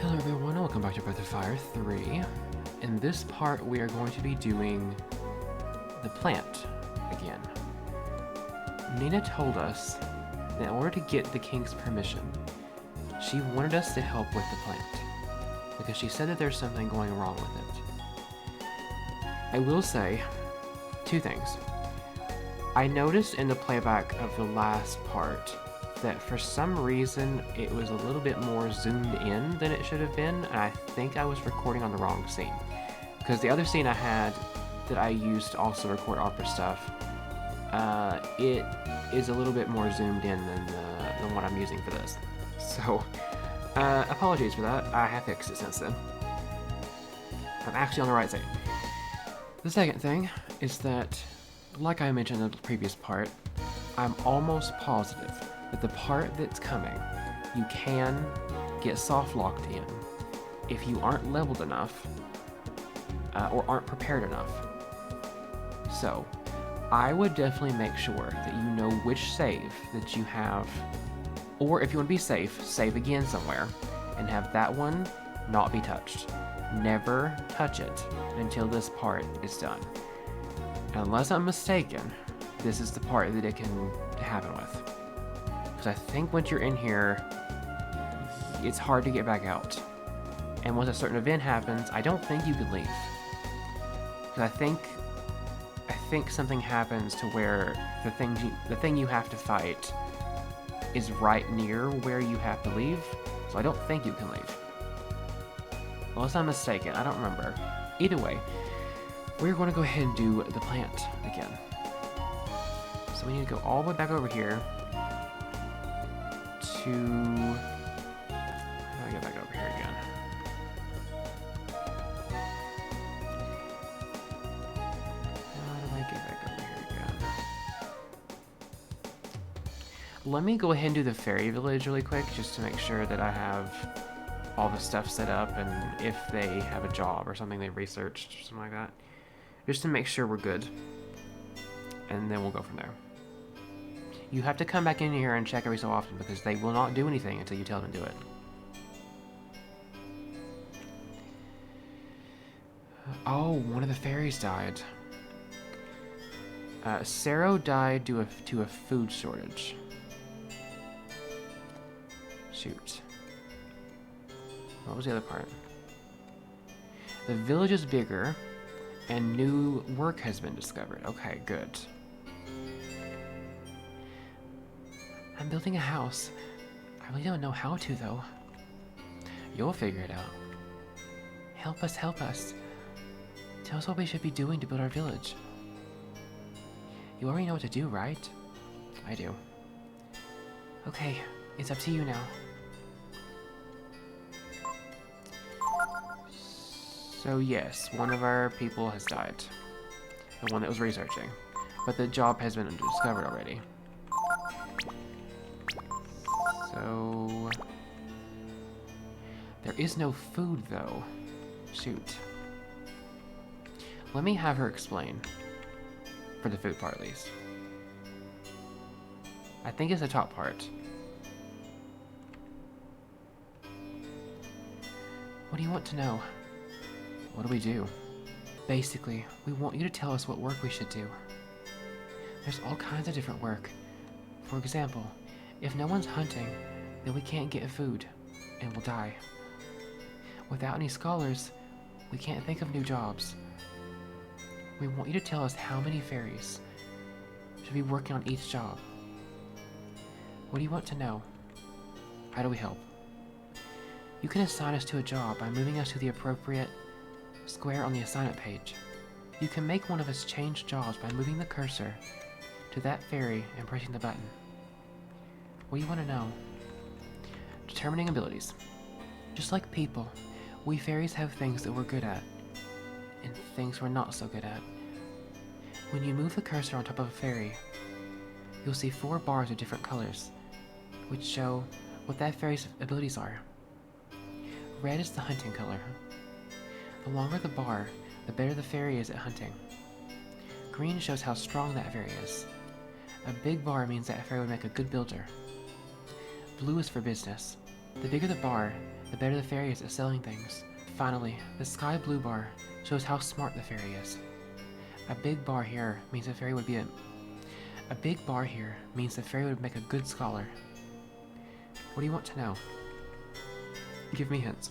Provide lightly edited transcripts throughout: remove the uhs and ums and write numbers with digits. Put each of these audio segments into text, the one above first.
Hello everyone, welcome back to Breath of Fire 3. In this part, we are going to be doing the plant again. Nina told us that in order to get the king's permission, she wanted us to help with the plant, because she said that there's something going wrong with it. I will say two things. I noticed in the playback of the last part that for some reason it was a little bit more zoomed in than it should have been, and I think I was recording on the wrong scene. Because the other scene I had that I used to also record opera stuff, it is a little bit more zoomed in than what I'm using for this. So, apologies for that. I have fixed it since then. I'm actually on the right side. The second thing is that, like I mentioned in the previous part, I'm almost positive that the part that's coming, you can get soft locked in if you aren't leveled enough or aren't prepared enough. So, I would definitely make sure that you know which save that you have, or if you want to be safe, save again somewhere and have that one not be touched. Never touch it until this part is done. Unless I'm mistaken, this is the part that it can happen with. Because I think once you're in here, it's hard to get back out. And once a certain event happens, I don't think you can leave. Because I think something happens to where the thing you have to fight is right near where you have to leave. So I don't think you can leave. Unless I'm mistaken, I don't remember. Either way, we're going to go ahead and do the plant again. So we need to go all the way back over here to... How do I get back over here again? How do I get back over here again? Let me go ahead and do the fairy village really quick, just to make sure that I have all the stuff set up, and if they have a job or something they've researched or something like that. Just to make sure we're good. And then we'll go from there. You have to come back in here and check every so often, because they will not do anything until you tell them to do it. Oh, one of the fairies died. Sero died due to a food shortage. Shoot. What was the other part? The village is bigger, and new work has been discovered. Okay, good. I'm building a house. I really don't know how to, though. You'll figure it out. Help us, help us. Tell us what we should be doing to build our village. You already know what to do, right? I do. Okay, it's up to you now. So yes, one of our people has died. The one that was researching. But the job has been discovered already. So... There is no food, though. Shoot. Let me have her explain. For the food part, at least. I think it's the top part. What do you want to know? What do we do? Basically, we want you to tell us what work we should do. There's all kinds of different work. For example, if no one's hunting, then we can't get food, and we'll die. Without any scholars, we can't think of new jobs. We want you to tell us how many fairies should be working on each job. What do you want to know? How do we help? You can assign us to a job by moving us to the appropriate square on the assignment page. You can make one of us change jobs by moving the cursor to that fairy and pressing the button. What do you want to know? Determining abilities. Just like people, we fairies have things that we're good at, and things we're not so good at. When you move the cursor on top of a fairy, you'll see 4 bars of different colors, which show what that fairy's abilities are. Red is the hunting color. The longer the bar, the better the fairy is at hunting. Green shows how strong that fairy is. A big bar means that fairy would make a good builder. Blue is for business. The bigger the bar, the better the fairy is at selling things. Finally, the sky blue bar shows how smart the fairy is. A big bar here means the fairy would make a good scholar. What do you want to know? Give me hints.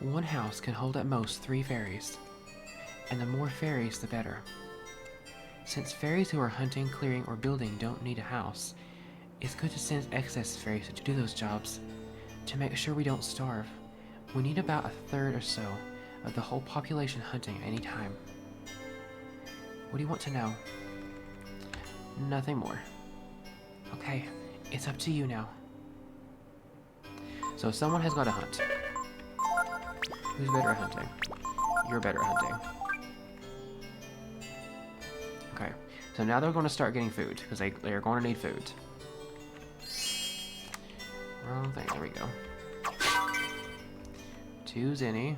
One house can hold at most 3 fairies, and the more fairies the better. Since fairies who are hunting, clearing, or building don't need a house, it's good to send excess fairies to do those jobs. To make sure we don't starve, we need about 1/3 or so of the whole population hunting at any time. What do you want to know? Nothing more. Okay, it's up to you now. So someone has got to hunt. Who's better at hunting? You're better at hunting. Okay, so now they're going to start getting food, because they're going to need food. Wrong thing, there we go. 2 zenny.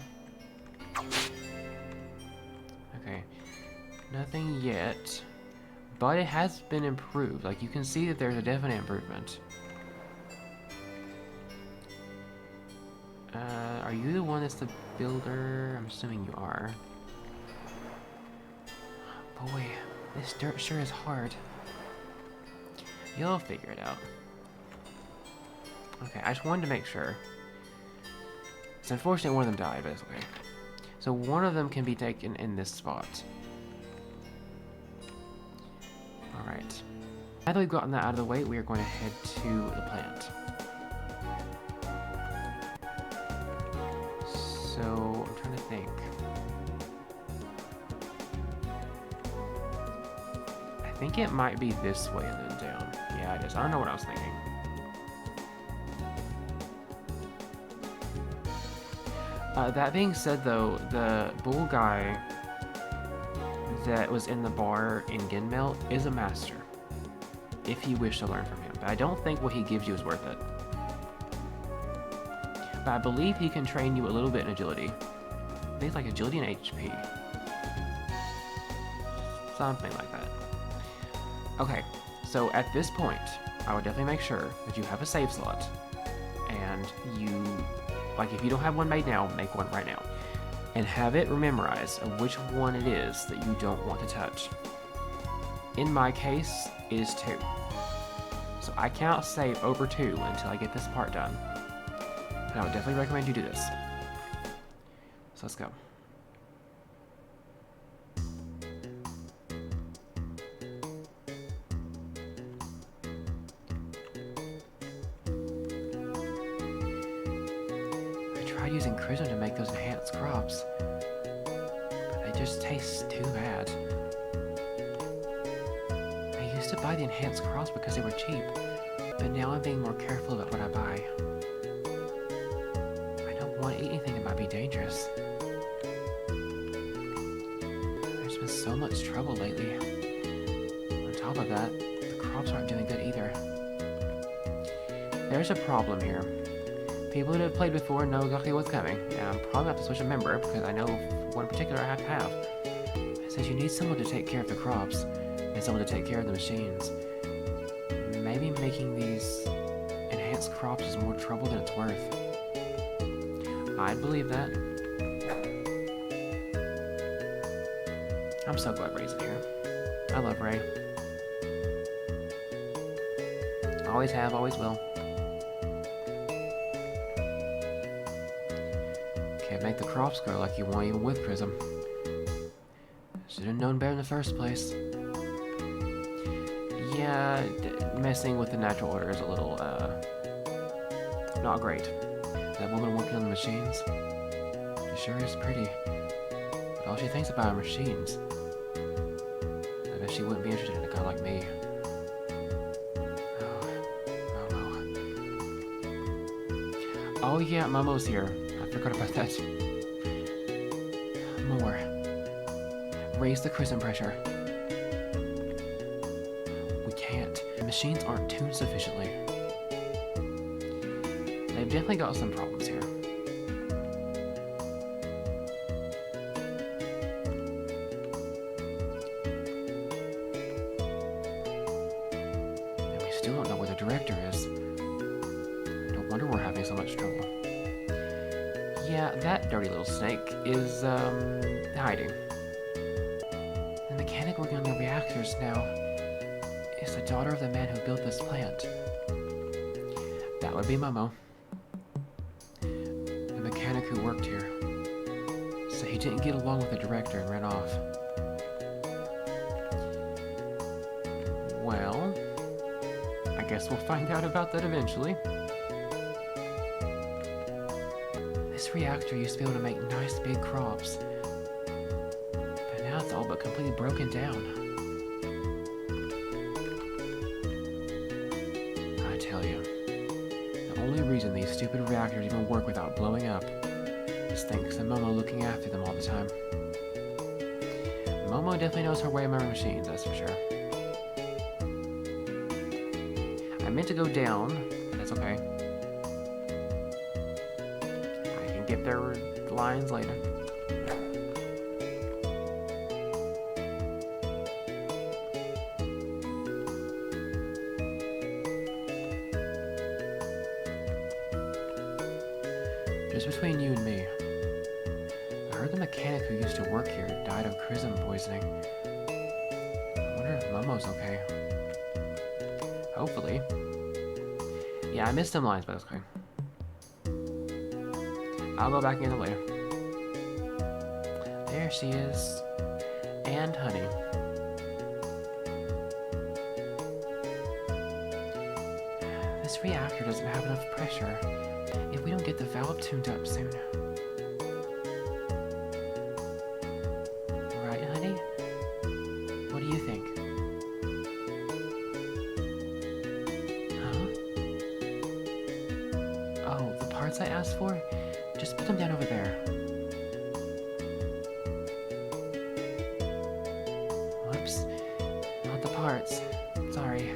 Okay, nothing yet, but it has been improved. Like, you can see that there's a definite improvement. Are you the one that's the builder? I'm assuming you are. Boy, this dirt sure is hard. You'll figure it out. Okay, I just wanted to make sure. It's unfortunate one of them died, but it's okay. So one of them can be taken in this spot. Alright. Now that we've gotten that out of the way, we are going to head to the plant. So, I'm trying to think. I think it might be this way and then down. Yeah, it is. I don't know what I was thinking. That being said, though, the bull guy that was in the bar in Ginmelt is a master, if you wish to learn from him. But I don't think what he gives you is worth it. But I believe he can train you a little bit in agility. I think it's like agility and HP. Something like that. Okay, so at this point, I would definitely make sure that you have a save slot, and you, like, if you don't have one made now, make one right now, and have it memorize of which one it is that you don't want to touch. In my case, it is 2. So I cannot save over 2 until I get this part done. And I would definitely recommend you do this. So let's go. Using Kyrion to make those enhanced crops, but they just taste too bad. I used to buy the enhanced crops because they were cheap, but now I'm being more careful about what I buy. I don't want to eat anything that might be dangerous. There's been so much trouble lately. On top of that, the crops aren't doing good either. There's a problem here. People that have played before know exactly what's coming, and I'm probably have to switch a member because I know one in particular I have to have. It says you need someone to take care of the crops and someone to take care of the machines. Maybe making these enhanced crops is more trouble than it's worth. I'd believe that. I'm so glad Ray's in here. I love Ray. Always have, always will. Can't make the crops grow like you want even with Prism. Should have known better in the first place. Yeah, messing with the natural order is a little, not great. That woman working on the machines, she sure is pretty. But all she thinks about are machines. I bet she wouldn't be interested in a guy like me. Oh yeah, Momo's here. I forgot about that. More. Raise the Kyrion pressure. We can't. The machines aren't tuned sufficiently. They've definitely got some problems here. And we still don't know where the director is. Yeah, that dirty little snake is, hiding. The mechanic working on the reactors now is the daughter of the man who built this plant. That would be Momo. The mechanic who worked here. So he didn't get along with the director and ran off. Well, I guess we'll find out about that eventually. This reactor used to be able to make nice big crops. But now it's all but completely broken down. I tell you, the only reason these stupid reactors even work without blowing up is thanks to Momo looking after them all the time. Momo definitely knows her way around machines, that's for sure. I meant to go down, but that's okay. I can get their lines later. Just between you and me, I heard the mechanic who used to work here died of chrism poisoning. I wonder if Momo's okay. Hopefully. Yeah, I missed some lines, but that's okay. I'll go back in later. There she is. And honey. This reactor doesn't have enough pressure if we don't get the valve tuned up soon. Right, honey? What do you think? Oh, the parts I asked for? Just put them down over there. Whoops. Not the parts. Sorry.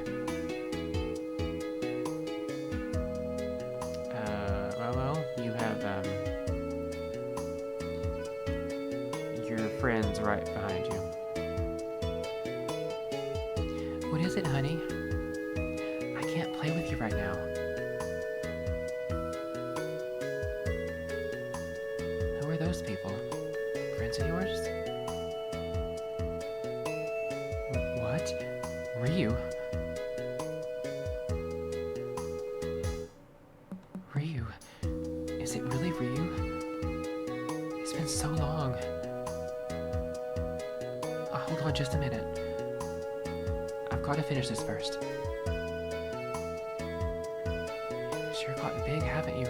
Well, you have, your friends right behind you. What is it, honey? I can't play with you right now. Those people? Friends of yours? What? Ryu? Ryu? Is it really Ryu? It's been so long. Hold on just a minute. I've got to finish this first. Sure got big, haven't you?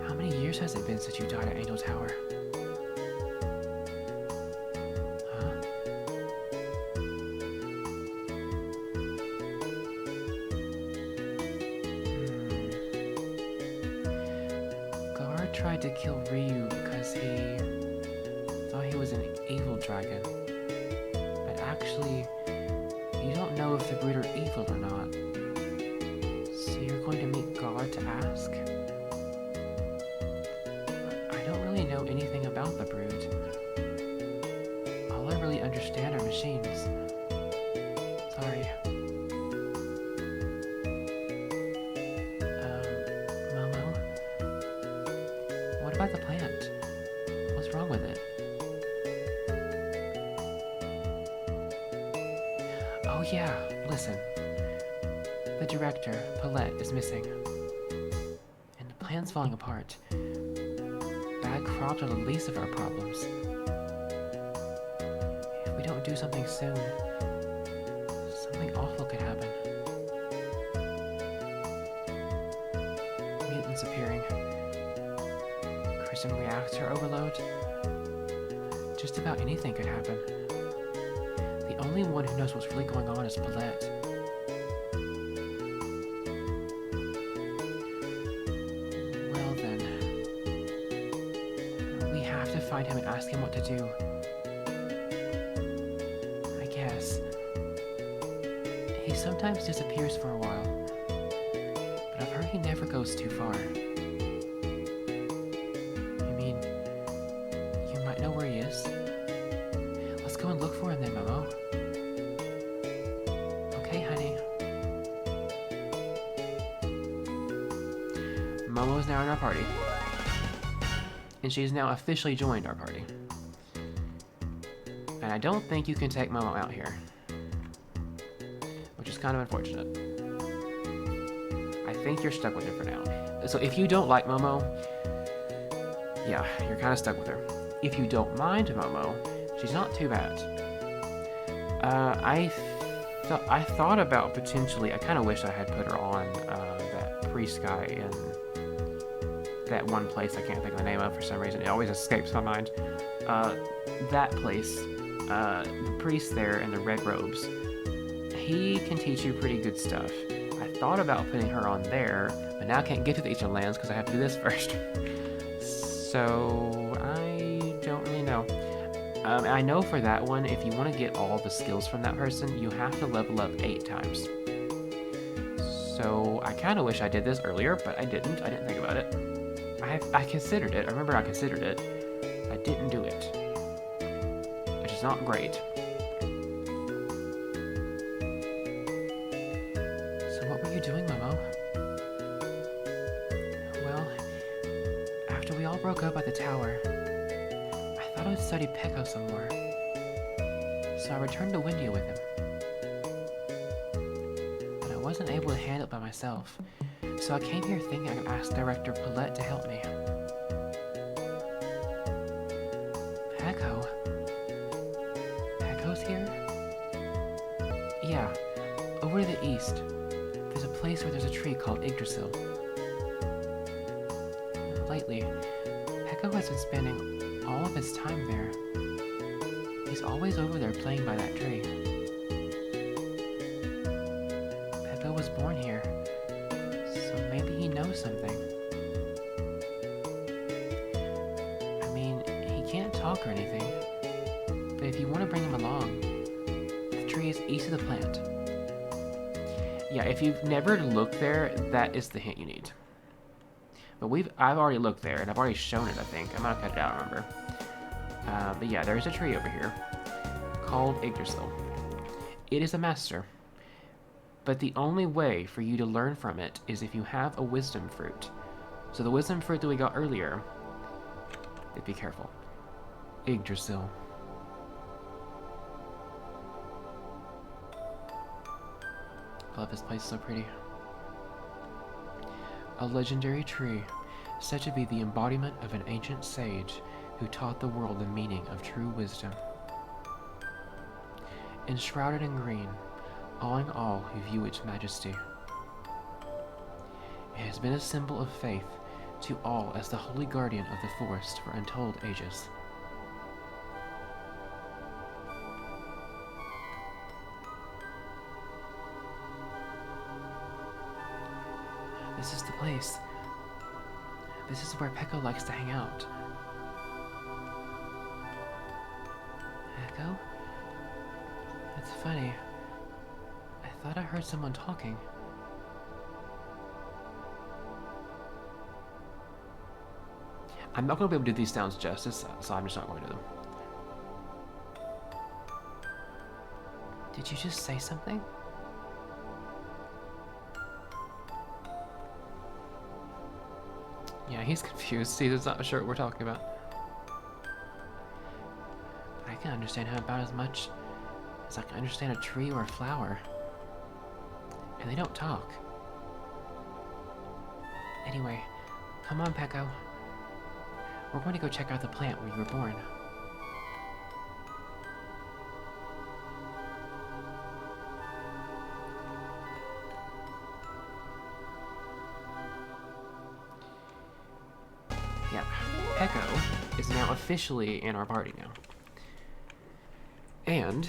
How many years has it been since you died at Angel Tower? Huh? Gar tried to kill Ryu because he thought he was an evil dragon. But actually, you don't know if the brood are evil or not. So you're going to meet Gar to ask? Know anything about the brood. All I really understand are machines. Sorry. Momo? What about the plant? What's wrong with it? Oh yeah, listen. The director, Paulette, is missing. And the plant's falling apart. Bad crops are the least of our problems. If we don't do something soon, something awful could happen. Mutants appearing. Chrism reactor overload. Just about anything could happen. The only one who knows what's really going on is Paulette. Find him and ask him what to do. I guess. He sometimes disappears for a while, but I've heard he never goes too far. You mean, you might know where he is? Let's go and look for him then, Momo. Okay, honey. Momo is now in our party. And she's now officially joined our party. And I don't think you can take Momo out here. Which is kind of unfortunate. I think you're stuck with her for now. So if you don't like Momo, yeah, you're kind of stuck with her. If you don't mind Momo, she's not too bad. I thought about potentially, I kind of wish I had put her on that priest guy in that one place I can't think of the name of for some reason. It always escapes my mind. That place, the priest there in the red robes, he can teach you pretty good stuff. I thought about putting her on there, but now I can't get to the Eastern Lands because I have to do this first. So, I don't really know. I know for that one, if you want to get all the skills from that person, you have to level up 8 times. So, I kind of wish I did this earlier, but I didn't. I didn't think about it. I considered it. I remember I considered it. I didn't do it. Which is not great. So what were you doing, Momo? Well, after we all broke up at the tower, I thought I would study Peko some more. So I returned to Windia with him. But I wasn't able to handle it by myself. So I came here thinking I could ask Director Paulette to help me. Peko? Peko's here? Yeah, over to the east. There's a place where there's a tree called Yggdrasil. Lately, Peko has been spending all of his time there. He's always over there playing by that tree. Peko was born here. Maybe he knows something. I mean, he can't talk or anything, but if you want to bring him along, the tree is east of the plant. Yeah, if you've never looked there, that is the hint you need. But I've already looked there, and I've already shown it, I think. I'm gonna cut it out, remember. But yeah, there's a tree over here called Yggdrasil. It is a master. But the only way for you to learn from it is if you have a wisdom fruit. So the wisdom fruit that we got earlier, be careful. Yggdrasil. I love this place, so pretty. A legendary tree, said to be the embodiment of an ancient sage who taught the world the meaning of true wisdom. Enshrouded in green, awing all who view its majesty. It has been a symbol of faith to all as the holy guardian of the forest for untold ages. This is the place. This is where Peko likes to hang out. Peko? That's funny. I thought I heard someone talking. I'm not going to be able to do these sounds justice, so I'm just not going to do them. Did you just say something? Yeah, he's confused. He's not sure what we're talking about. I can understand him about as much as I can understand a tree or a flower. And they don't talk. Anyway, come on, Peko. We're going to go check out the plant where you were born. Yeah, Peko is now officially in our party now. And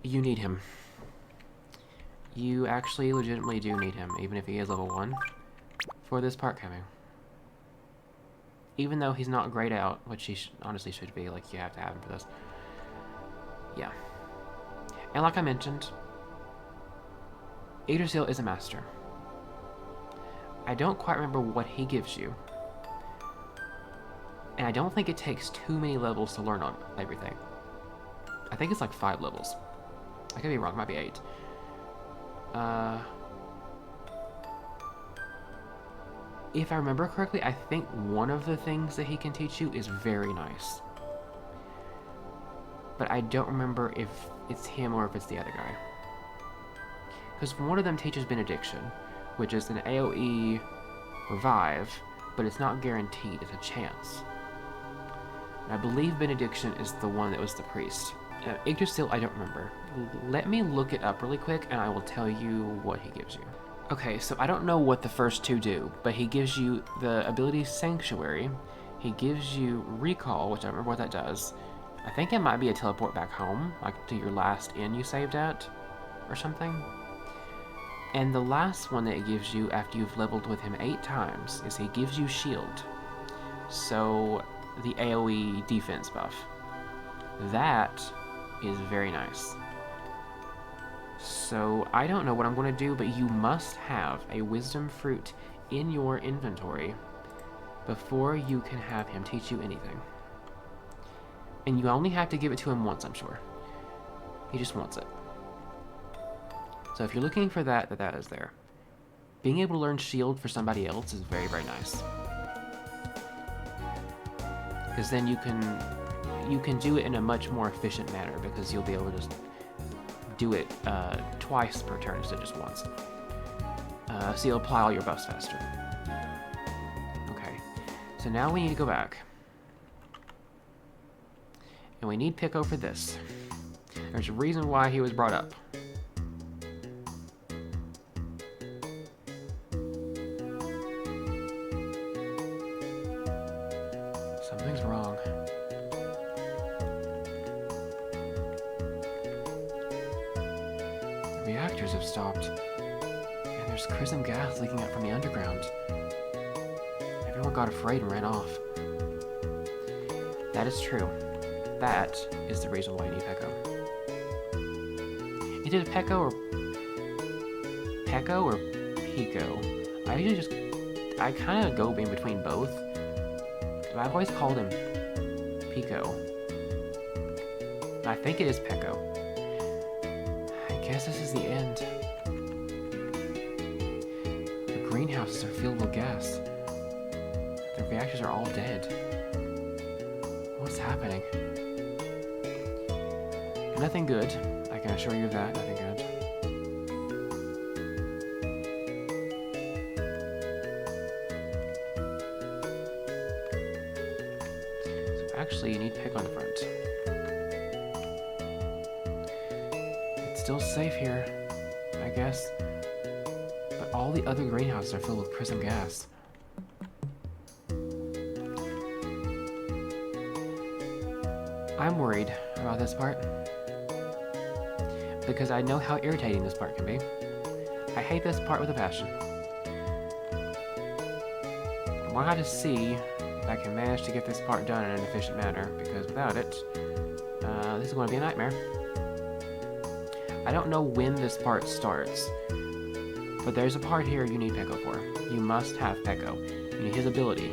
you need him. You actually legitimately do need him, even if he is level 1, for this part coming. Even though he's not grayed out, which he honestly should be, like, you have to have him for this. Yeah. And like I mentioned, Yggdrasil is a master. I don't quite remember what he gives you. And I don't think it takes too many levels to learn on everything. I think it's like 5 levels. I could be wrong, it might be 8. if I remember correctly, I think one of the things that he can teach you is very nice. But I don't remember if it's him or if it's the other guy. Because one of them teaches Benediction, which is an AoE revive, but it's not guaranteed, it's a chance. And I believe Benediction is the one that was the priest. Yggdrasil, I don't remember. Let me look it up really quick and I will tell you what he gives you. Okay, so I don't know what the first two do, but he gives you the ability Sanctuary. He gives you Recall, which I don't remember what that does. I think it might be a teleport back home, like to your last inn you saved at, or something. And the last one that it gives you after you've leveled with him 8 times is he gives you Shield. So, the AoE defense buff. That is very nice. So, I don't know what I'm going to do, but you must have a Wisdom Fruit in your inventory before you can have him teach you anything. And you only have to give it to him once, I'm sure. He just wants it. So if you're looking for that, that is there. Being able to learn Shield for somebody else is very, very nice. Because then you can do it in a much more efficient manner, because you'll be able to just do it twice per turn instead of just once. So you'll apply all your buffs faster. Okay, so now we need to go back. And we need Pico for this. There's a reason why he was brought up. Something's wrong. The reactors have stopped. And there's chrism gas leaking out from the underground. Everyone got afraid and ran off. That is true. That is the reason why you need Peko. Is it Peko or Pico? I usually I kind of go in between both. But I've always called him Pico. I think it is Peko. I guess this is the end. The greenhouses are filled with gas. The reactors are all dead. What's happening? Nothing good. I can assure you of that. Nothing good. So actually, you need Pick on the front. It's still safe here, I guess. But all the other greenhouses are filled with chrism gas. I'm worried about this part. Because I know how irritating this part can be. I hate this part with a passion. I want to see if I can manage to get this part done in an efficient manner, because without it, this is going to be a nightmare. I don't know when this part starts, but there's a part here you need Peko for. You must have Peko. You need his ability.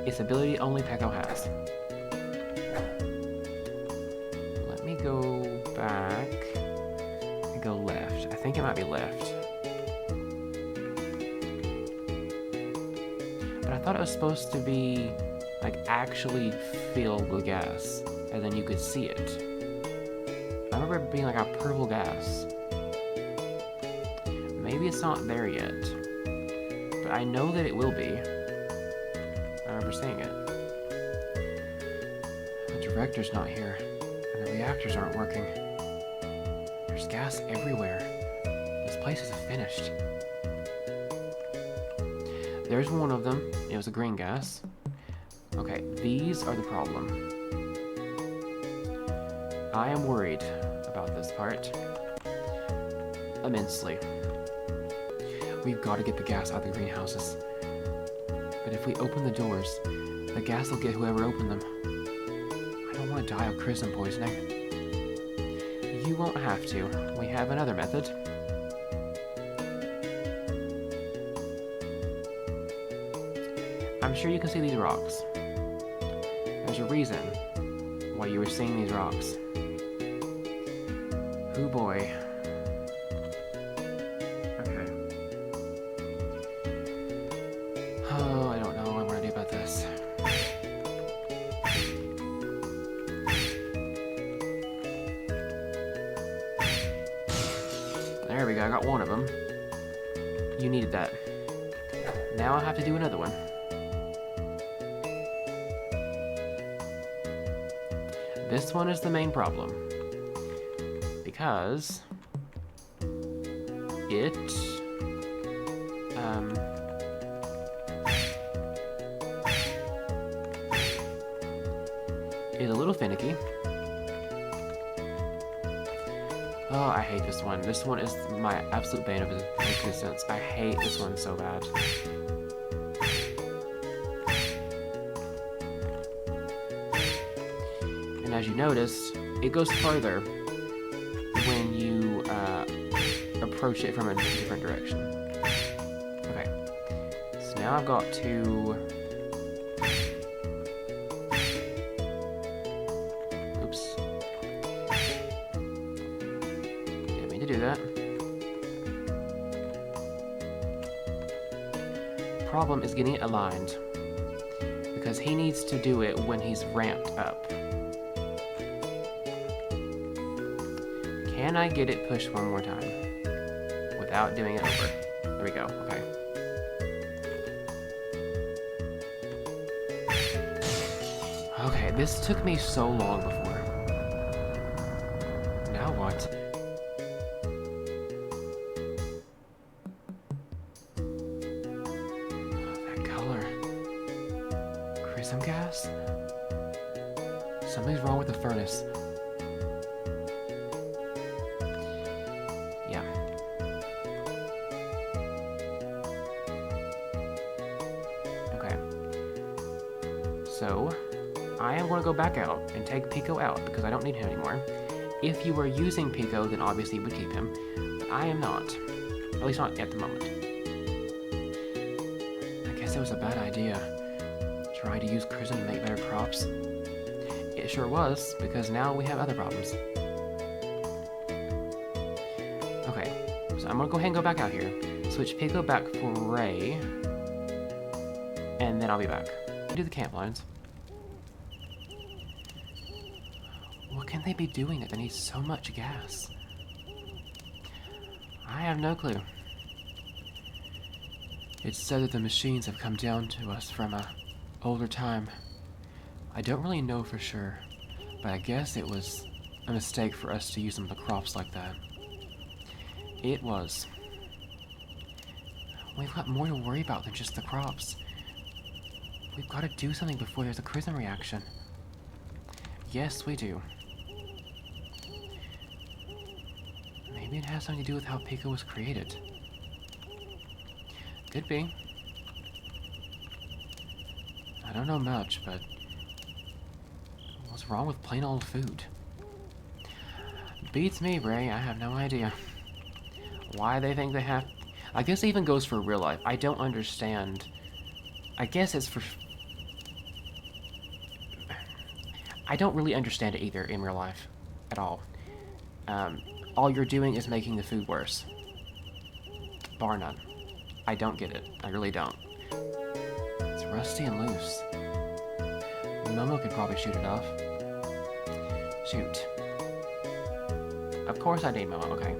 It's ability only Peko has. Go back and go left. I think it might be left. But I thought it was supposed to be like actually filled with gas, and then you could see it. I remember it being like a purple gas. Maybe it's not there yet, but I know that it will be. I remember seeing it. The director's not here. The reactors aren't working. There's gas everywhere. This place isn't finished. There's one of them. It was a green gas. Okay, these are the problem. I am worried about this part. Immensely. We've got to get the gas out of the greenhouses. But if we open the doors, the gas will get whoever opened them. I don't want to die of chrism poisoning. You won't have to. We have another method. I'm sure you can see these rocks. There's a reason why you were seeing these rocks. Hoo boy. Okay. out one of them. You needed that. Now I have to do another one. This one is the main problem. Because it is a little finicky. Oh, I hate this one. This one is my absolute bane of existence. I hate this one so bad. And as you noticed, it goes further when you approach it from a different direction. Okay, so now I've got to... Oops. Didn't mean to do that. Problem is getting it aligned, because he needs to do it when he's ramped up. Can I get it pushed one more time without doing it over? There we go, okay. Okay, this took me so long before. Now what? Oh, that color. Chrism gas? Something's wrong with the furnace. So, I am going to go back out and take Pico out because I don't need him anymore. If you were using Pico, then obviously you would keep him, but I am not. At least not at the moment. I guess it was a bad idea, trying to use Chrism to make better crops. It sure was, because now we have other problems. Okay, so I'm going to go ahead and go back out here, switch Pico back for Ray, and then I'll be back. Do the camp lines. What can they be doing that they need so much gas? I have no clue. It's said that the machines have come down to us from a older time. I don't really know for sure, but I guess it was a mistake for us to use them for crops like that. It was. We've got more to worry about than just the crops. We've got to do something before there's a Chrism reaction. Yes, we do. Maybe it has something to do with how Pico was created. Could be. I don't know much, but what's wrong with plain old food? Beats me, Ray. I have no idea. Why they think they have... I guess it even goes for real life. I don't understand. I guess it's for... I don't really understand it either in real life. At all. All you're doing is making the food worse. Bar none. I don't get it. I really don't. It's rusty and loose. Momo could probably shoot it off. Shoot. Of course I need Momo, okay.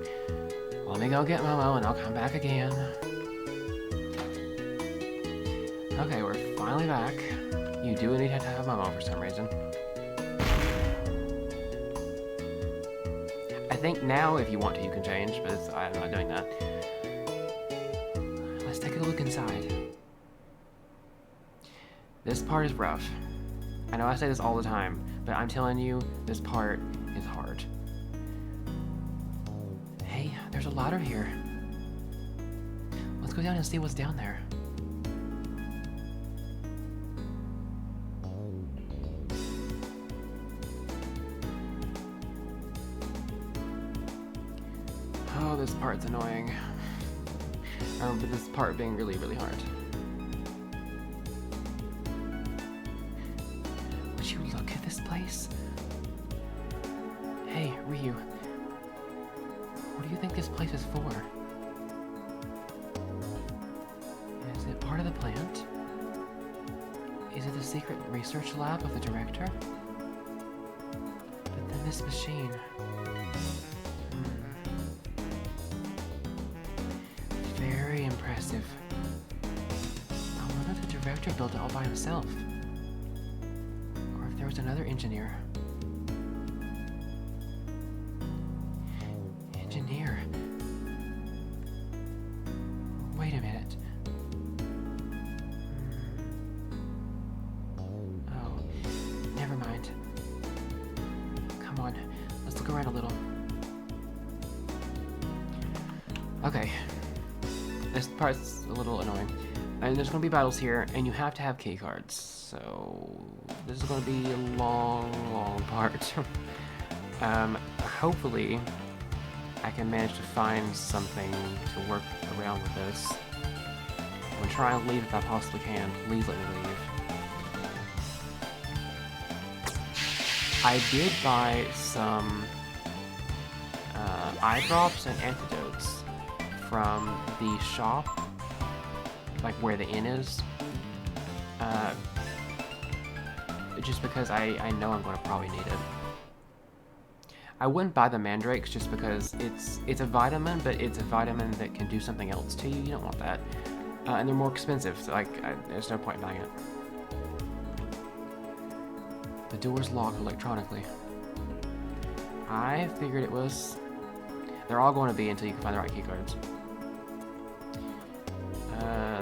Let me go get Momo and I'll come back again. Okay, we're finally back. You do need to have Momo for some reason. I think now, if you want to, you can change, but I'm not doing that. Let's take a look inside. This part is rough. I know I say this all the time, but I'm telling you, this part is hard. Hey, there's a ladder here. Let's go down and see what's down there. Oh, this part's annoying. I remember this part being really, really hard. Would you look at this place? Hey, Ryu. What do you think this place is for? Is it part of the plant? Is it the secret research lab of the director? But then this machine... director built it all by himself. Or if there was another engineer. Engineer. Wait a minute. Oh, never mind. Come on, let's look around a little. Okay. This part's a little annoying. And there's going to be battles here, and you have to have key cards. So this is going to be a long, long part. Hopefully, I can manage to find something to work around with this. I'm going to try and leave if I possibly can. Please let me leave. I did buy some eye drops and antidotes from the shop, like where the inn is, just because I know I'm going to probably need it. I wouldn't buy the mandrakes just because it's a vitamin, but it's a vitamin that can do something else to you. You don't want that, and they're more expensive. So there's no point in buying it. The door's locked electronically. I figured it was. They're all going to be until you can find the right key cards.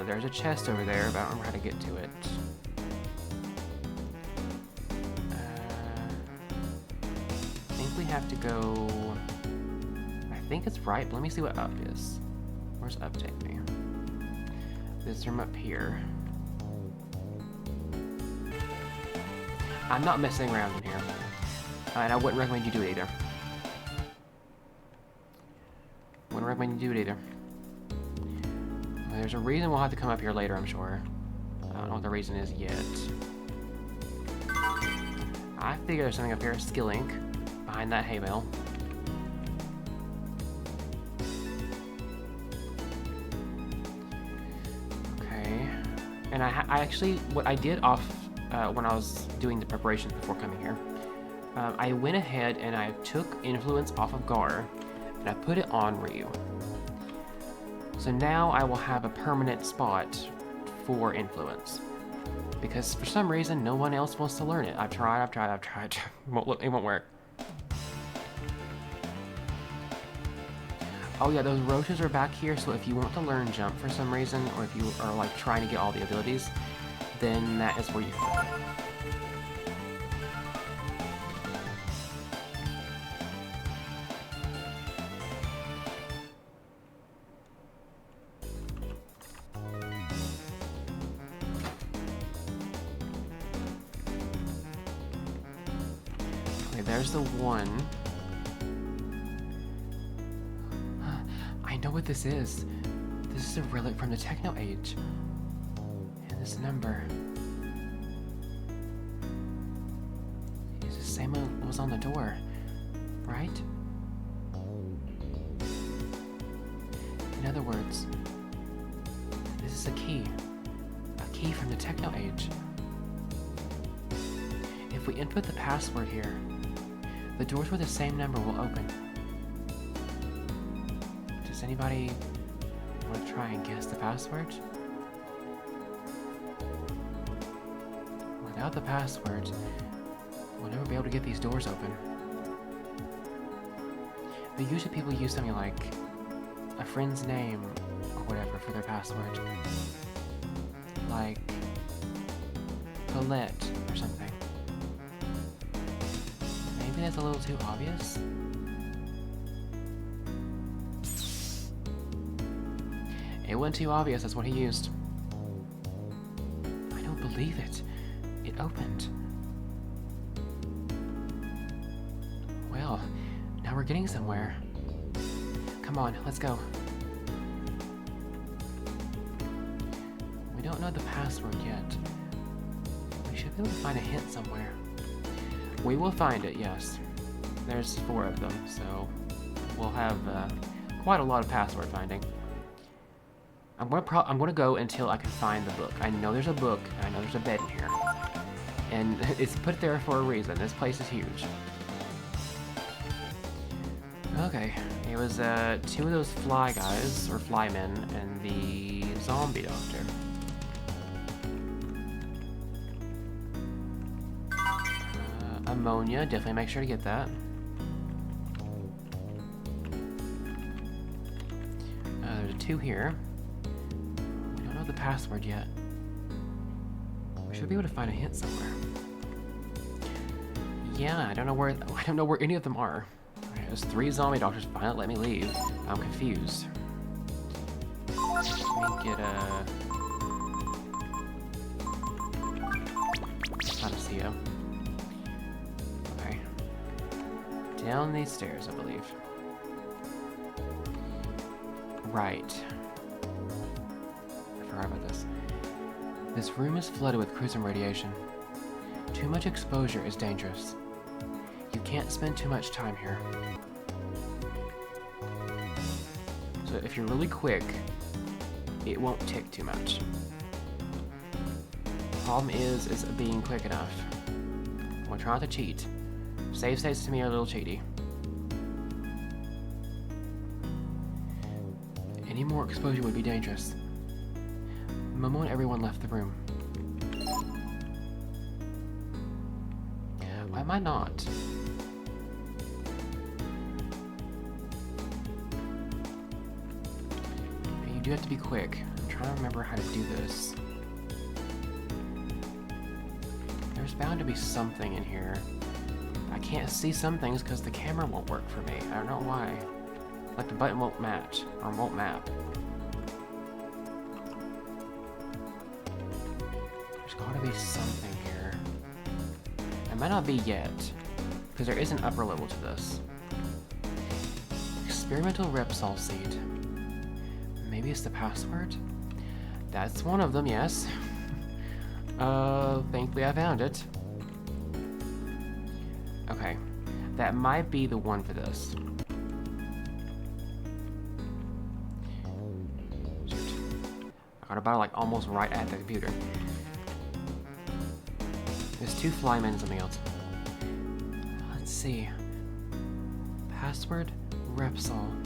There's a chest over there, but I don't remember how to get to it. I think we have to go... I think it's right, but let me see what up is. Where's up take me? This room up here. I'm not messing around in here. And I wouldn't recommend you do it either. Wouldn't recommend you do it either. There's a reason we'll have to come up here later, I'm sure. I don't know what the reason is yet. I figure there's something up here. Skill ink behind that hay bale. Okay. And I actually, what I did off when I was doing the preparations before coming here, I went ahead and I took influence off of Gar and I put it on Ryu. So now I will have a permanent spot for influence. Because for some reason, no one else wants to learn it. I've tried. It won't work. Oh yeah, those roaches are back here, so if you want to learn jump for some reason, or if you are like trying to get all the abilities, then that is where you can go. There's the one. I know what this is. This is a relic from the Techno Age. And this number is the same one that was on the door, right? In other words, this is a key from the Techno Age. If we input the password here, the doors with the same number will open. Does anybody want to try and guess the password? Without the password, we'll never be able to get these doors open. But usually people use something like a friend's name or whatever for their password. Like Colette or something. Maybe that's a little too obvious. It wasn't too obvious, that's what he used. I don't believe it. It opened. Well, now we're getting somewhere. Come on, let's go. We don't know the password yet. We should be able to find a hint somewhere. We will find it, yes. There's 4 of them, so we'll have quite a lot of password finding. I'm gonna go until I can find the book. I know there's a book, and I know there's a bed in here. And it's put there for a reason. This place is huge. Okay, it was 2 of those fly guys, or fly men, and the zombie doctor. ammonia. Definitely make sure to get that. There's 2 here. We don't know the password yet. We should be able to find a hint somewhere. Yeah, I don't know where any of them are. There's 3 zombie doctors finally let me leave. I'm confused. Let me get a panacea. Okay. Down these stairs, I believe. Right. I forgot about this. This room is flooded with crimson radiation. Too much exposure is dangerous. You can't spend too much time here. So if you're really quick, it won't tick too much. Problem is being quick enough. We're trying to cheat. Save states to me are a little cheaty. Any more exposure would be dangerous. Momo and everyone left the room. Why am I not? You do have to be quick. I'm trying to remember how to do this. There's bound to be something in here. I can't see some things because the camera won't work for me. I don't know why. Like the button won't match, or won't map. There's gotta be something here. It might not be yet, because there is an upper level to this. Experimental Repsol seed. Maybe it's the password? That's one of them, yes. Thankfully I found it. Okay. That might be the one for this. I got about like almost right at the computer. There's 2 flymen and something else. Let's see. Password Repsol.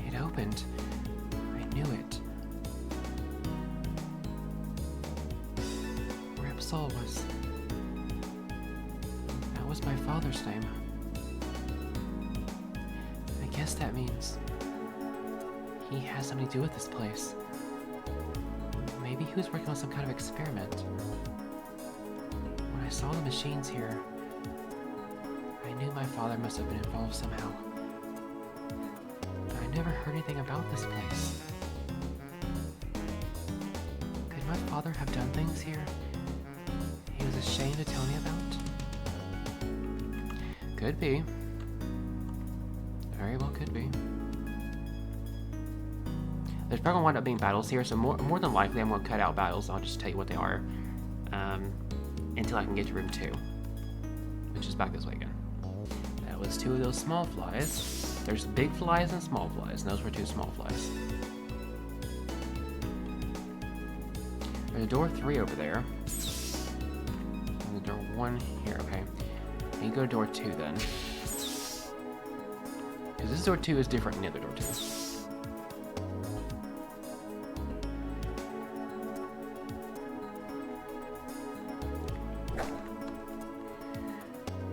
It opened. I knew it. Repsol was... That was my father's name. I guess that means he has something to do with this place. Maybe he was working on some kind of experiment. When I saw the machines here, I knew my father must have been involved somehow. But I never heard anything about this place. Could my father have done things here he was ashamed to tell me about? Could be. Very well could be. There's probably gonna wind up being battles here, so more than likely I'm gonna cut out battles. I'll just tell you what they are until I can get to room 2, which is back this way again. That was 2 of those small flies. There's big flies and small flies, and those were 2 small flies. There's a door 3 over there. And the door 1 here, okay. You go to door 2 then. Because this door 2 is different than the other door 2.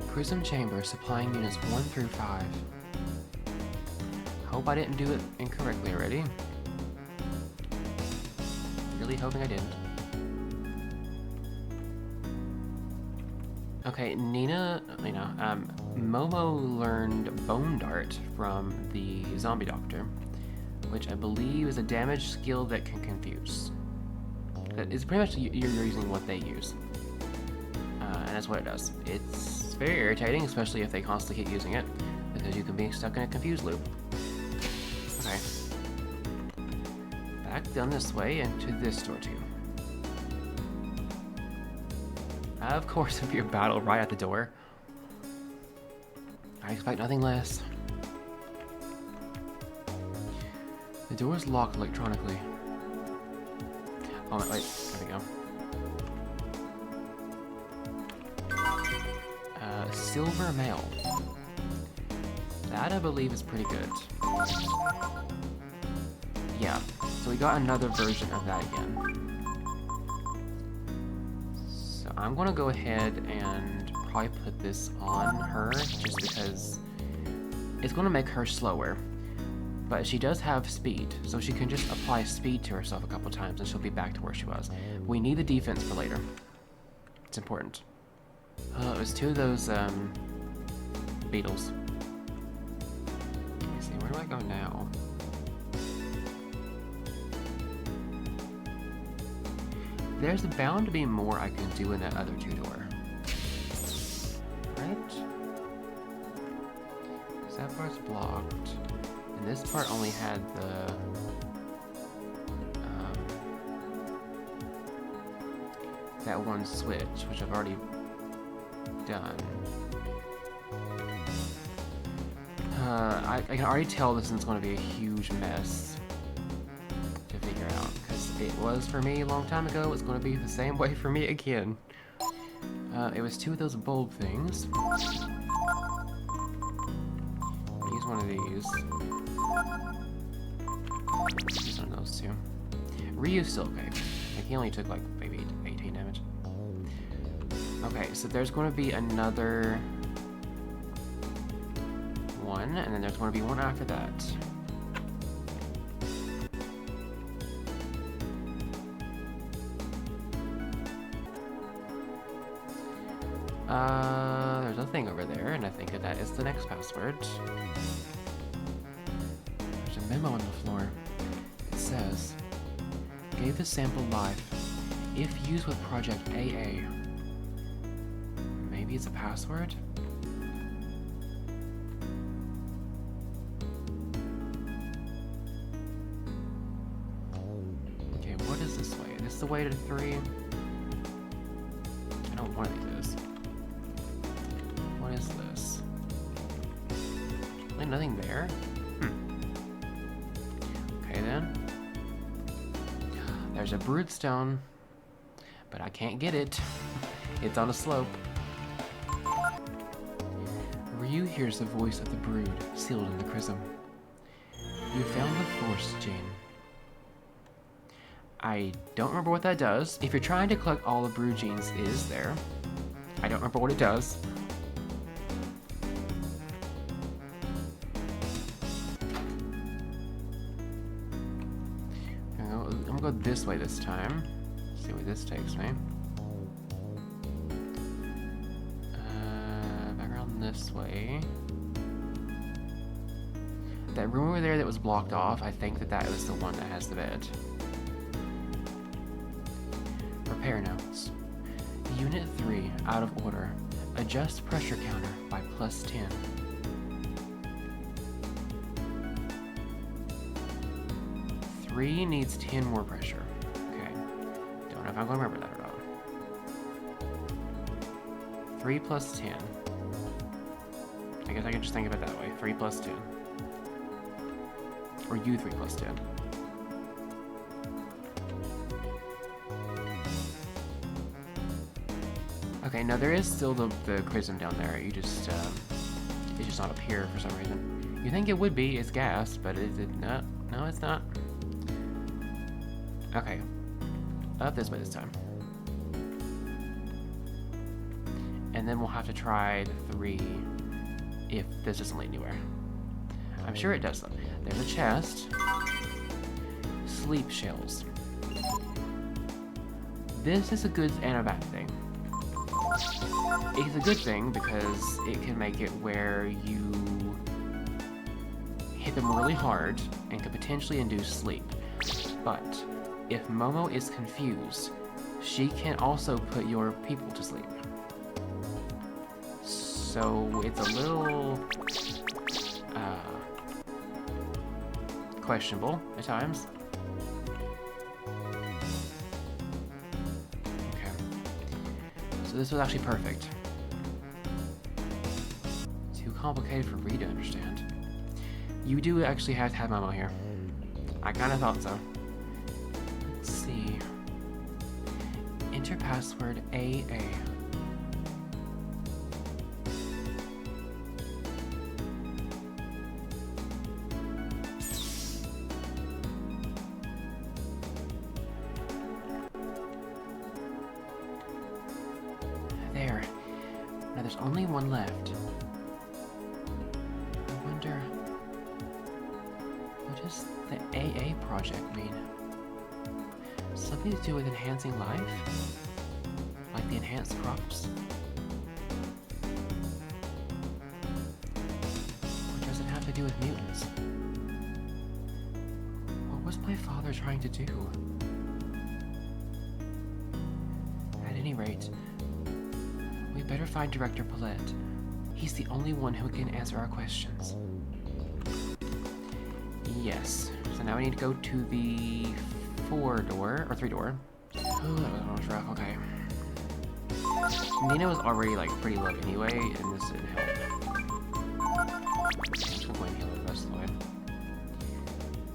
Prism chamber supplying units 1 through 5. Hope I didn't do it incorrectly already. Really hoping I didn't. Okay, Momo learned Bone Dart from the Zombie Doctor, which I believe is a damage skill that can confuse. It's pretty much you're using what they use, and that's what it does. It's very irritating, especially if they constantly keep using it, because you can be stuck in a confused loop. Okay. Back down this way and to this door too. Of course, it'll be a battle right at the door. I expect nothing less. The door is locked electronically. Oh, wait, there we go. A silver mail. That, I believe, is pretty good. Yeah, so we got another version of that again. So I'm gonna go ahead and probably put this on her, just because it's gonna make her slower. But she does have speed, so she can just apply speed to herself a couple times and she'll be back to where she was. We need the defense for later. It's important. It was 2 of those beetles. Let me see, where do I go now? There's bound to be more I can do in that other 2-door. Right? So that part's blocked. And this part only had the... that one switch, which I've already done. I can already tell this is going to be a huge mess to figure out, because it was for me a long time ago. It's going to be the same way for me again. It was 2 of those bulb things. Use one of these. Use one of those 2. Ryu's still okay. Like, he only took like maybe 18 damage. Okay, so there's going to be another one, and then there's going to be one after that. There's a thing over there, and I think that is the next password. There's a memo on the floor. It says, gave the sample life if used with Project AA. Maybe it's a password? Okay, what is this way? This is the way to 3? I don't want to do this. What is this? Like nothing there? Okay then. There's a broodstone, but I can't get it. It's on a slope. Ryu hears the voice of the brood, sealed in the prism. You found the Force gene. I don't remember what that does. If you're trying to collect all the brood genes, it is there. I don't remember what it does. I'm gonna go this way this time. See where this takes me. Back around this way. That room over there that was blocked off, I think that was the one that has the bed. Repair notes. Unit 3, out of order. Adjust pressure counter by +10. Three needs 10 more pressure. Okay. Don't know if I'm going to remember that or not. 3 plus 10. I guess I can just think of it that way. 3 plus 10. Or U3 plus 10. Okay, no, there is still the prism down there. You just, it's just not up here for some reason. You think it would be, it's gas, but is it not? No, it's not. Okay, up this way this time. And then we'll have to try the 3 if this doesn't lead anywhere. I'm sure it does though. There's a chest. Sleep shells. This is a good and a bad thing. It's a good thing because it can make it where you hit them really hard and could potentially induce sleep. But if Momo is confused, she can also put your people to sleep. So it's a little questionable at times. Okay. So this was actually perfect. Too complicated for Rita to understand. You do actually have to have Momo here. I kind of thought so. Let's see. Enter password AA. There's only one left. I wonder, what does the AA project mean? Something to do with enhancing life? Like the enhanced crops? Or does it have to do with mutants? What was my father trying to do? At any rate, we better find Director Paulette. He's the only one who can answer our questions. Yes. So now we need to go to the 4-door, or 3-door. Oh, that was rough, okay. Nina was already, like, pretty low anyway, and this didn't help. Let's go and heal the rest of the way.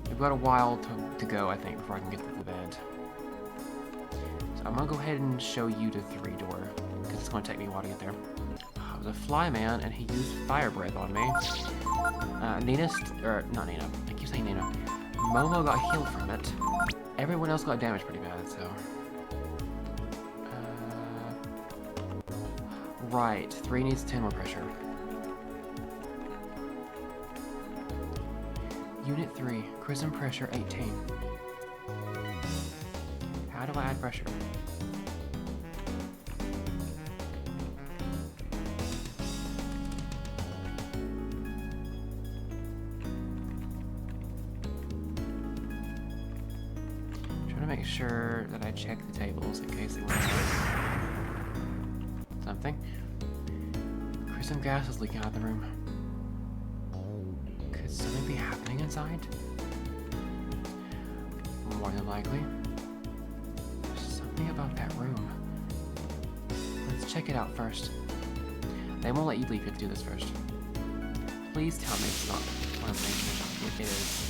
We've got a while to go, I think, before I can get to the bed. So I'm gonna go ahead and show you the 3-door, because it's gonna take me a while to get there. I was a fly man, and he used fire breath on me. Not Nina, I keep saying Nina. Momo got healed from it. Everyone else got damaged pretty bad, so... Right, 3 needs 10 more pressure. Unit 3, Chrism pressure 18. How do I add pressure? Make sure that I check the tables in case they want something. Chrism gas is leaking out of the room. Could something be happening inside? More than likely. There's something about that room. Let's check it out first. They won't let you leave. You have to do this first. Please tell me it's not one of the things. It is.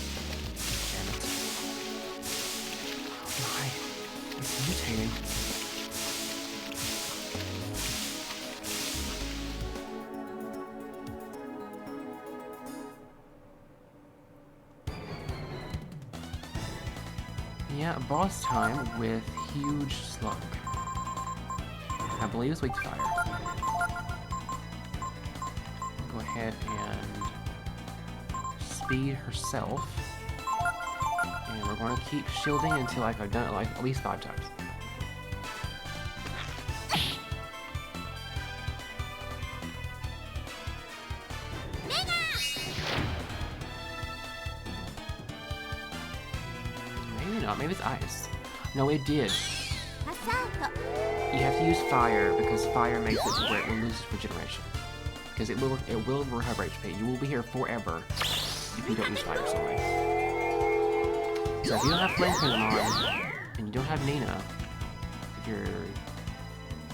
It's mutating. Yeah, boss time with huge slug. I believe it's weak to fire. Go ahead and speed herself. And we're going to keep shielding until I've done it like at least 5 times. Maybe not. Maybe it's ice. No, it did. You have to use fire because fire makes it to where it will lose regeneration. Because it will recover HP. You will be here forever if you don't use fire solely. So if you don't have Flame Prism on, and you don't have Nina, you're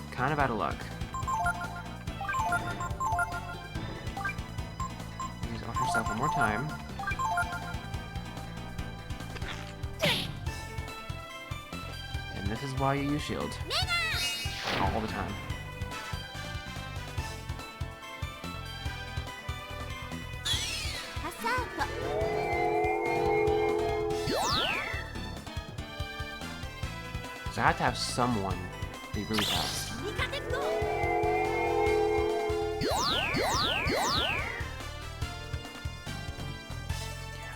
kind of out of luck. Use it on herself one more time. And this is why you use shield. All the time. So I have to have someone be really fast.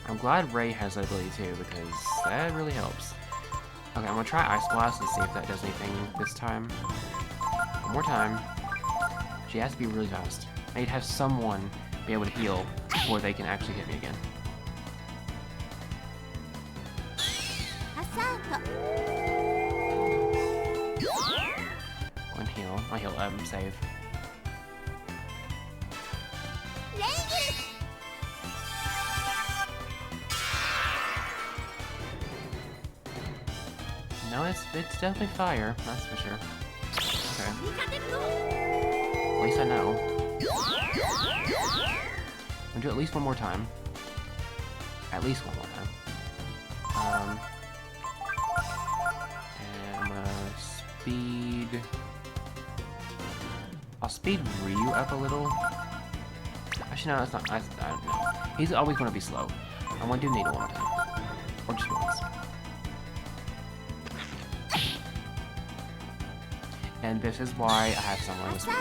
I'm glad Ray has that ability too, because that really helps. Okay, I'm gonna try Ice Blast and see if that does anything this time. One more time. She has to be really fast. I need to have someone be able to heal before they can actually hit me again. One heal. I heal save. No, it's definitely fire, that's for sure. Okay. At least I know. I'm gonna do it at least one more time. At least one more time. And I'm gonna speed... I'll speed Ryu up a little. Actually, no, that's not... I don't know. He's always gonna be slow. I want to do Nina one time. Or just once. And this is why I have somewhere this week.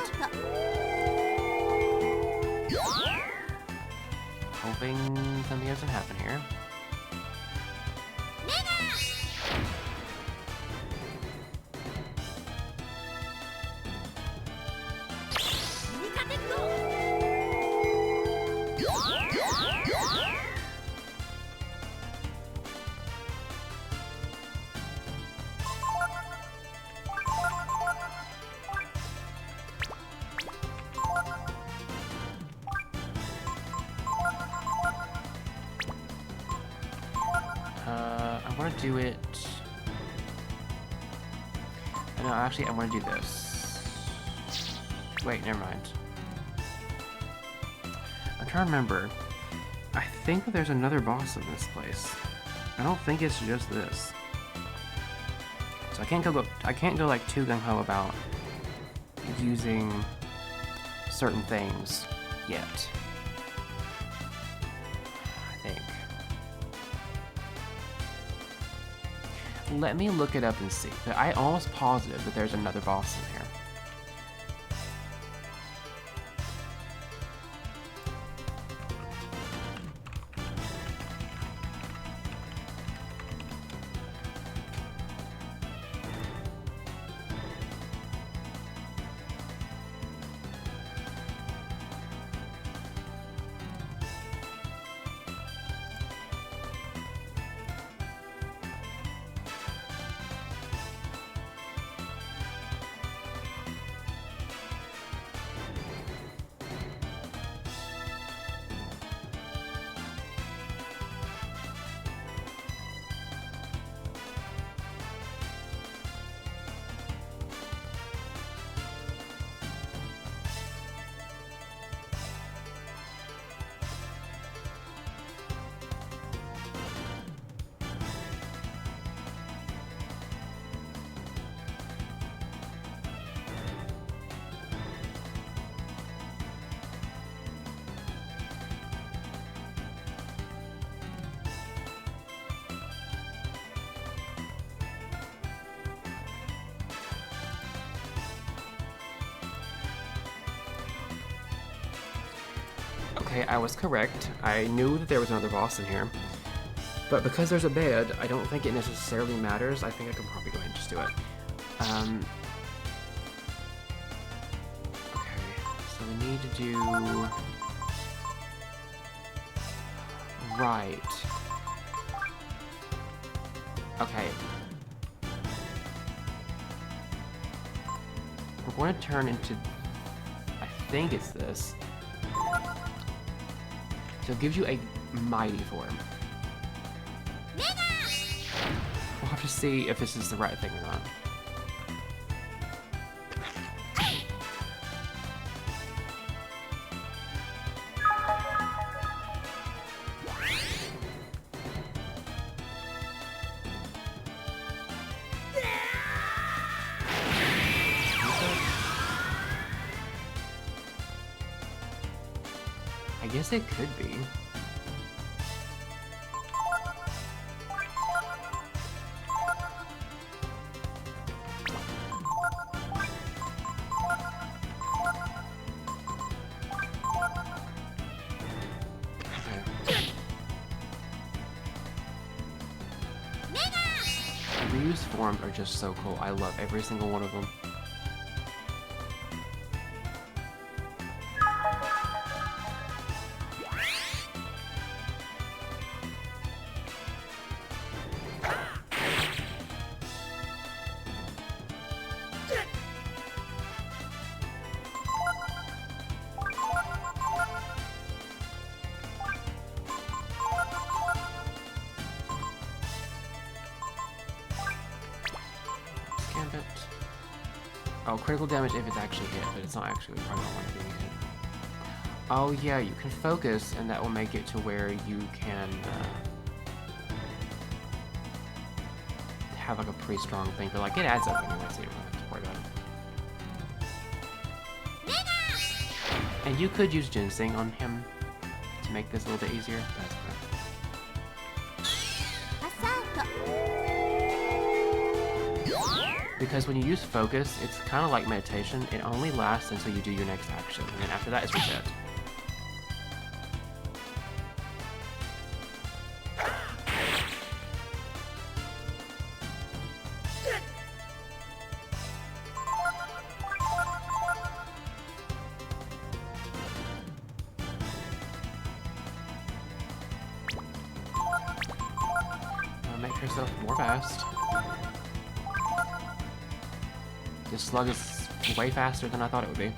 Hoping something doesn't happen here. I want to do it... No, actually, I want to do this. Wait, never mind. I'm trying to remember. I think there's another boss in this place. I don't think it's just this. So I can't go like too gung-ho about using certain things yet. I think. Let me look it up and see. But I'm almost positive that there's another boss in here. Okay, I was correct. I knew that there was another boss in here. But because there's a bed, I don't think it necessarily matters. I think I can probably go ahead and just do it. Okay, so we need to do... Right. Okay. We're going to turn into... I think it's this. So it gives you a mighty form. We'll have to see if this is the right thing or not. I guess it could be. Ryu's forms are just so cool. I love every single one of them. Oh, critical damage if it's actually hit, but it's not actually probably not one being hit. Oh yeah, you can focus, and that will make it to where you can have like a pretty strong thing, but like it adds up anyway, so you don't have to worry about it. And you could use ginseng on him to make this a little bit easier. That's fine. Because when you use focus, it's kind of like meditation. It only lasts until you do your next action, and then after that, it's reset. Make yourself more fast. This slug is way faster than I thought it would be.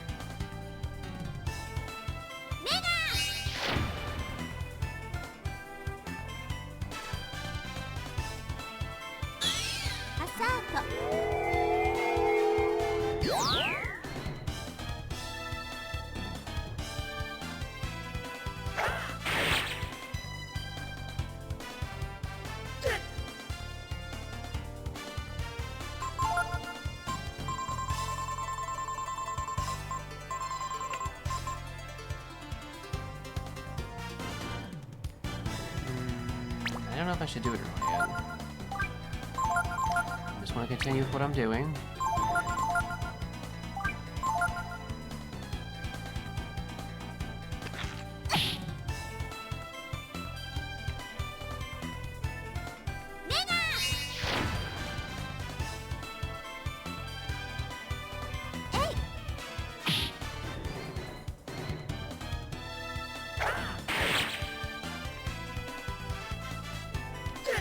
I don't know if I should do it or not yet. I just want to continue with what I'm doing.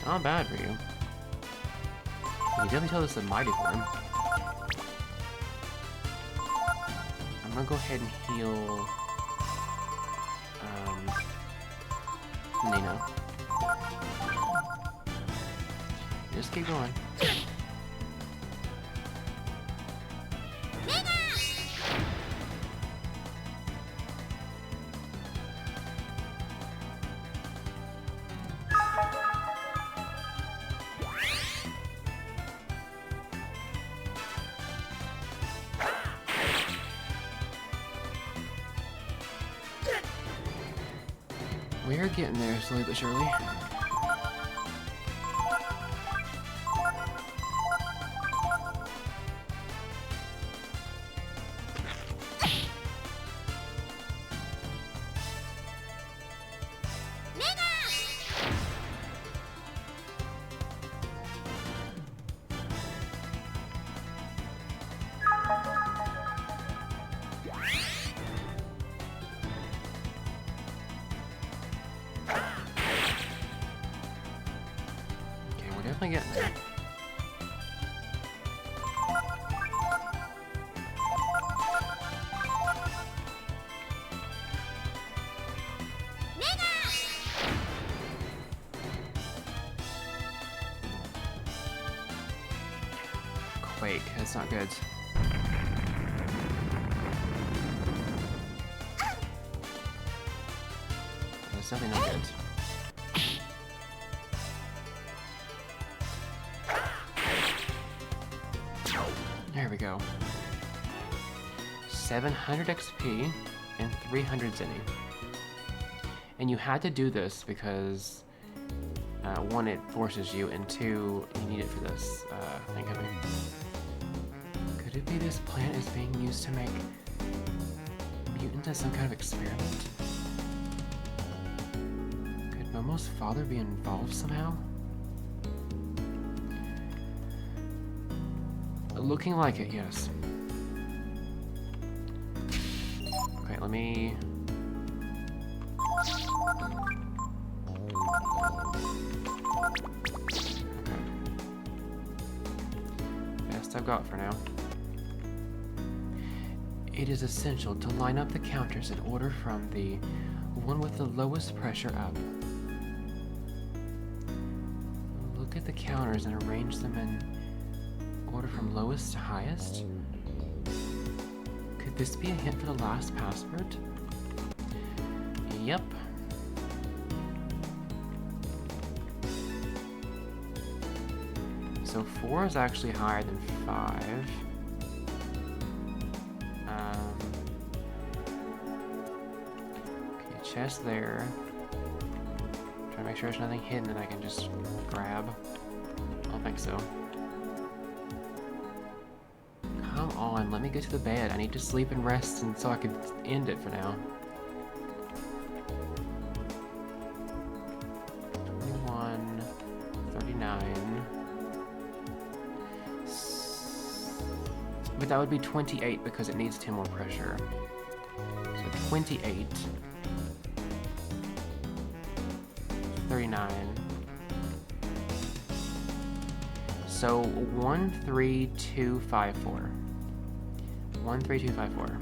Not bad for you. You can definitely tell this is a mighty form. I'm gonna go ahead and heal Nina. Just keep going. We're getting there slowly but surely. Definitely getting there. Quake, that's not good. That's definitely not good. There we go. 700 XP and 300 Zenny. And you had to do this because one, it forces you, and two, you need it for this thing happening. Could it be this plant is being used to make mutants as some kind of experiment? Could Momo's father be involved somehow? Looking like it, yes. Okay, let me... Okay. Best I've got for now. It is essential to line up the counters in order from the one with the lowest pressure up. Look at the counters and arrange them in order from lowest to highest? Could this be a hint for the last password? Yep. So 4 is actually higher than 5. Okay, chest there. Try to make sure there's nothing hidden that I can just grab. I don't think so. on, let me get to the bed. I need to sleep and rest, and so I can end it for now. 21, 39. But that would be 28 because it needs 10 more pressure. So 28. 39. So 13254. 13254.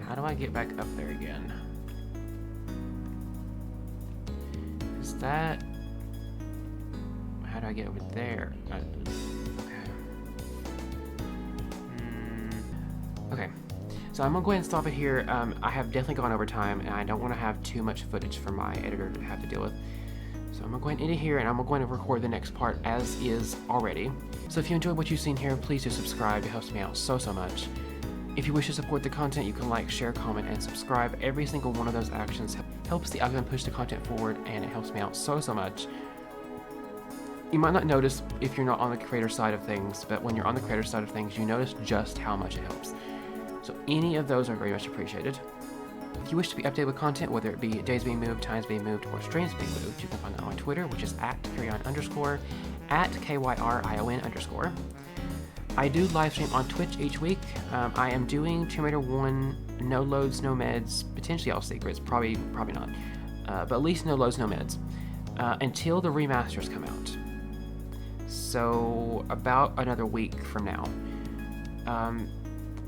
How do I get back up there again? Is that... How do I get over there? Okay. So I'm gonna go ahead and stop it here. I have definitely gone over time, and I don't want to have too much footage for my editor to have to deal with. So I'm gonna go ahead and end it here, and I'm going to record the next part as is already. So if you enjoyed what you've seen here, please do subscribe. It helps me out so much. If you wish to support the content, you can like, share, comment, and subscribe. Every single one of those actions helps the algorithm push the content forward, and it helps me out so much. You might not notice if you're not on the creator side of things, but when you're on the creator side of things, you notice just how much it helps. So any of those are very much appreciated. If you wish to be updated with content, whether it be days being moved, times being moved, or streams being moved, you can find that on my Twitter, which is @Kyrion_, @KYRION_. I do live stream on Twitch each week. I am doing Tomb Raider 1, no loads, no meds, potentially all secrets, probably not, but at least no loads, no meds, until the remasters come out. So about another week from now.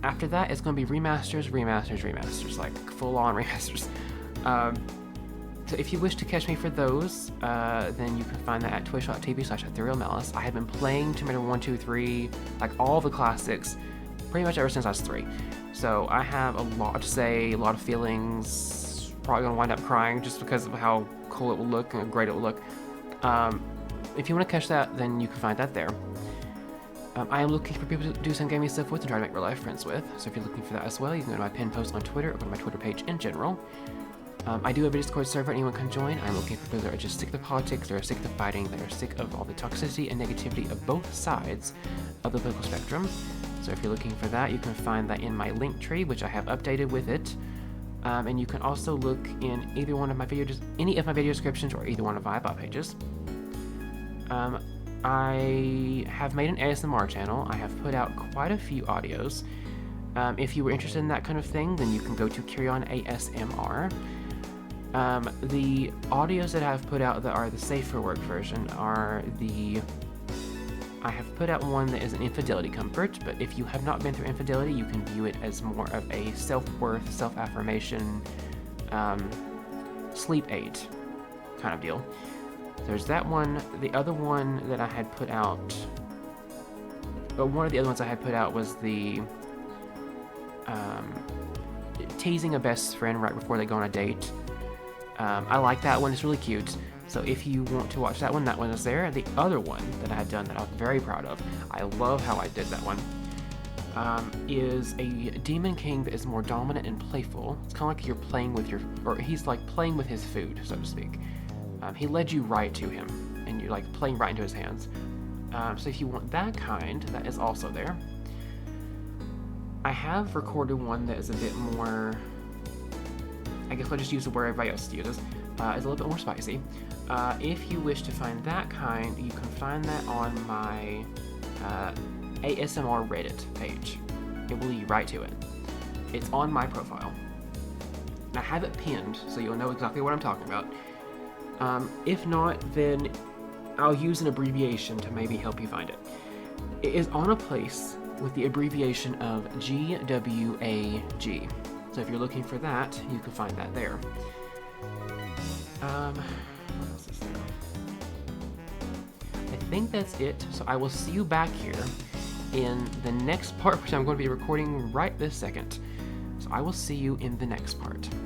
After that, it's going to be remasters, like full-on remasters. So if you wish to catch me for those, then you can find that at twitch.tv/EtherealMalice. I have been playing Tomb Raider 1, 2, 3, like all the classics, pretty much ever since I was 3. So I have a lot to say, a lot of feelings, probably going to wind up crying just because of how cool it will look and how great it will look. If you want to catch that, then you can find that there. I am looking for people to do some gaming stuff with and try to make real life friends with, so if you're looking for that as well, you can go to my pinned post on Twitter or go to my Twitter page in general. I do have a Discord server anyone can join. I'm looking for people that are just sick of the politics, that are sick of the fighting, that are sick of all the toxicity and negativity of both sides of the political spectrum. So if you're looking for that, you can find that in my link tree, which I have updated with it. And you can also look in either one of my any of my video descriptions or either one of my about pages. I have made an ASMR channel. I have put out quite a few audios. If you were interested in that kind of thing, then you can go to Kyrion ASMR. The audios that I've put out that are the safe for work version are I have put out one that is an infidelity comfort, but if you have not been through infidelity, you can view it as more of a self-worth, self-affirmation, sleep aid kind of deal. There's that one. The other one that I had put out, one of the other ones I had put out was the teasing a best friend right before they go on a date. I like that one. It's really cute. So if you want to watch that one is there. The other one that I had done that I was very proud of, I love how I did that one, is a demon king that is more dominant and playful. It's kind of like you're playing with he's like playing with his food, so to speak. He led you right to him, and you're like playing right into his hands. So if you want that kind, that is also there. I have recorded one that is a bit more, I guess I'll just use the word everybody else uses, is a little bit more spicy. If you wish to find that kind, you can find that on my ASMR Reddit page. It will lead you right to it. It's on my profile. And I have it pinned, so you'll know exactly what I'm talking about. If not, then I'll use an abbreviation to maybe help you find it. It is on a place with the abbreviation of GWAG. So if you're looking for that, you can find that there. What else is there? I think that's it. So I will see you back here in the next part, which I'm going to be recording right this second. So I will see you in the next part.